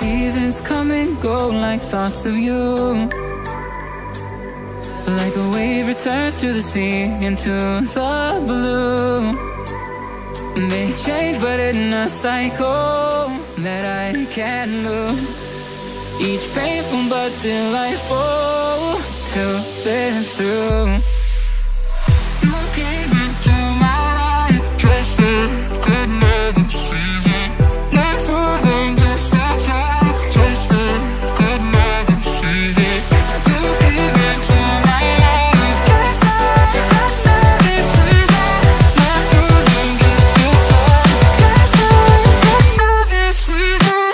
seasons come and go like thoughts of you. Like a wave returns to the sea, into the blue. They change but in a cycle that I can't lose. Each painful but delightful to live through. You came into my life just like another season. Not for them, just a time, just like another season. You came into my life just like another season. Not for them, just a time, just like another season.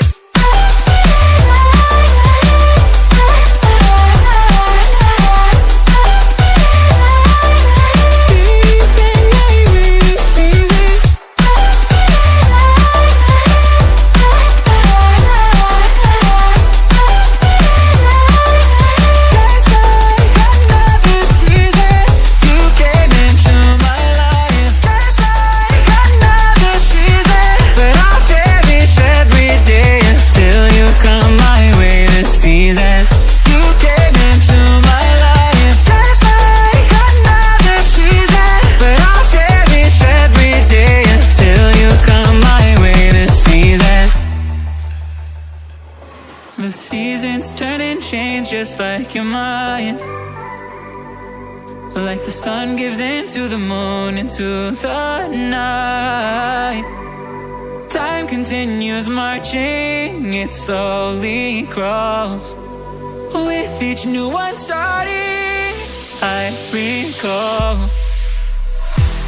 The seasons turn and change just like your mind. Like the sun gives into the moon, into the night. Time continues marching, it slowly crawls. With each new one starting, I recall.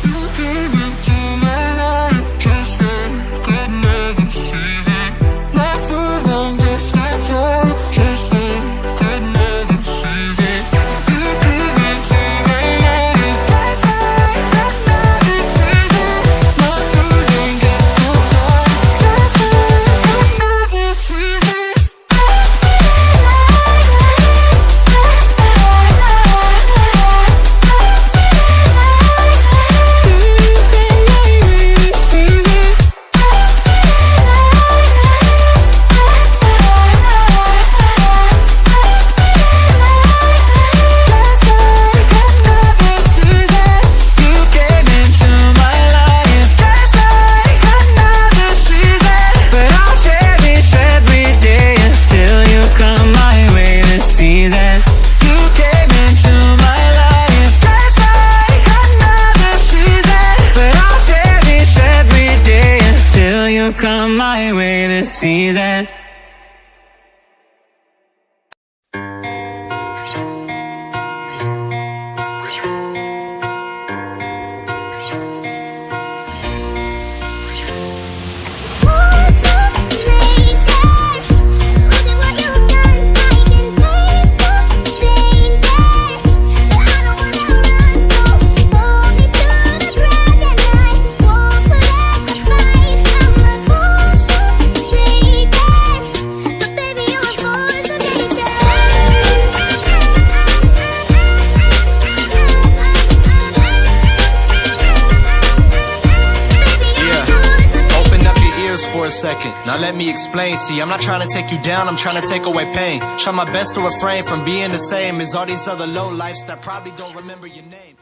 You came into my life just like another season. Not for long, just just like another season. You came into my life just like another season. Not for long, just like another season. Come my way this season. Second. Now let me explain, see, I'm not trying to take you down, I'm trying to take away pain. Try my best to refrain from being the same as all these other low lifes that probably don't remember your name.